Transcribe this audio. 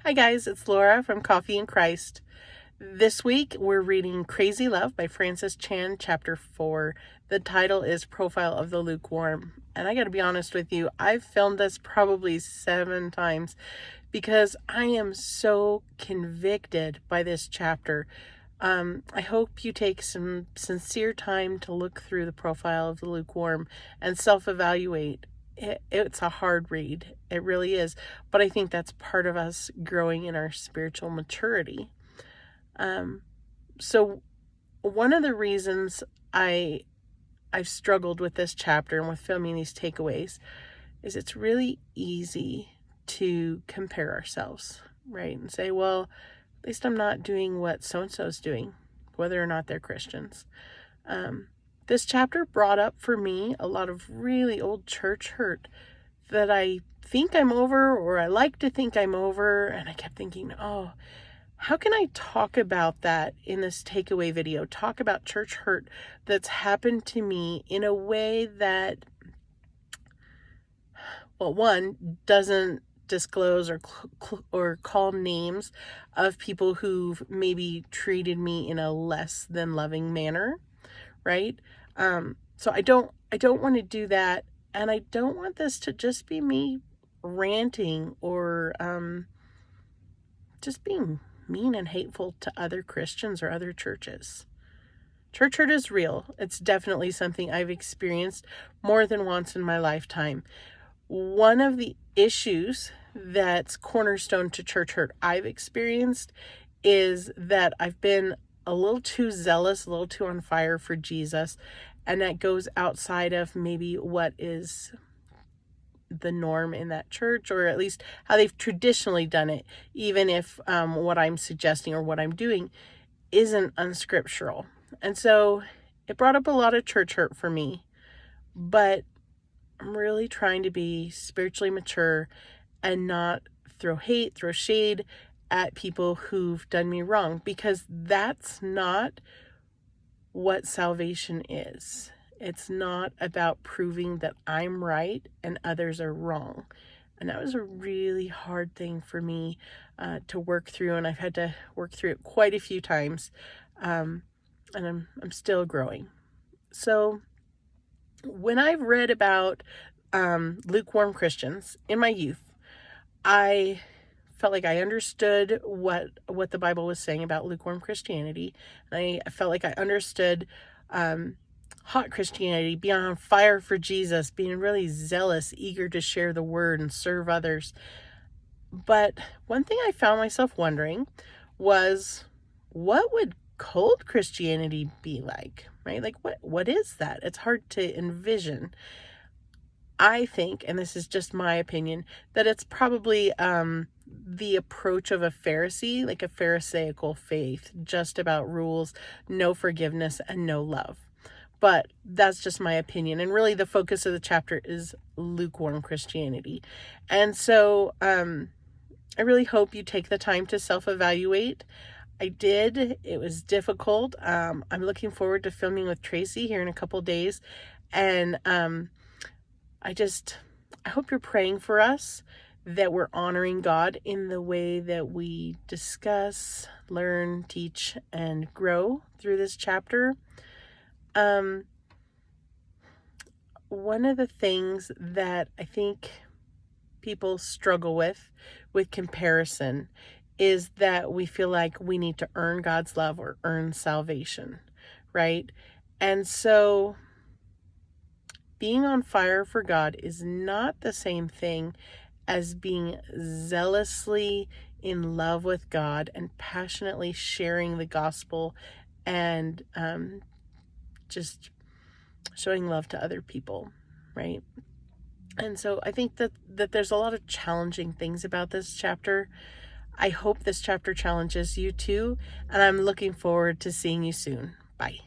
Hi guys, it's Laura from Coffee and Christ. This week we're reading Crazy Love by Francis Chan, chapter 4. The title is Profile of the Lukewarm. And I gotta be honest with you, I've filmed this probably 7 times because I am so convicted by this chapter. I hope you take some sincere time to look through the profile of the lukewarm and self-evaluate. It's a hard read. It really is. But I think that's part of us growing in our spiritual maturity. So one of the reasons I've struggled with this chapter and with filming these takeaways is it's really easy to compare ourselves, right? And say, well, at least I'm not doing what so-and-so's doing, whether or not they're Christians. This chapter brought up for me a lot of really old church hurt that I think I'm over, or I like to think I'm over. And I kept thinking, oh, how can I talk about that in this takeaway video? Talk about church hurt that's happened to me in a way that, well, one, doesn't disclose or call names of people who've maybe treated me in a less than loving manner, right? So I don't want to do that, and I don't want this to just be me ranting or just being mean and hateful to other Christians or other churches. Church hurt is real. It's definitely something I've experienced more than once in my lifetime. One of the issues that's cornerstone to church hurt I've experienced is that I've been a little too zealous, a little too on fire for Jesus, and that goes outside of maybe what is the norm in that church, or at least how they've traditionally done it, even if what I'm suggesting or what I'm doing isn't unscriptural. And so it brought up a lot of church hurt for me, but I'm really trying to be spiritually mature and not throw hate, throw shade at people who've done me wrong, because that's not what salvation is. It's not about proving that I'm right and others are wrong. And that was a really hard thing for me to work through, and I've had to work through it quite a few times, and I'm still growing. So when I've read about lukewarm Christians in my youth, I felt like I understood what the Bible was saying about lukewarm Christianity. And I felt like I understood hot Christianity, being on fire for Jesus, being really zealous, eager to share the word and serve others. But one thing I found myself wondering was, what would cold Christianity be like, right? Like, what is that? It's hard to envision. I think, and this is just my opinion, that it's probably the approach of a Pharisee, like a Pharisaical faith, just about rules, no forgiveness, and no love. But that's just my opinion. And really the focus of the chapter is lukewarm Christianity. And so I really hope you take the time to self-evaluate. I did. It was difficult. I'm looking forward to filming with Tracy here in a couple days. And I hope you're praying for us, that we're honoring God in the way that we discuss, learn, teach, and grow through this chapter. One of the things that I think people struggle with comparison is that we feel like we need to earn God's love or earn salvation, right? And so being on fire for God is not the same thing as being zealously in love with God and passionately sharing the gospel and just showing love to other people, right? And so I think that there's a lot of challenging things about this chapter. I hope this chapter challenges you too, and I'm looking forward to seeing you soon. Bye.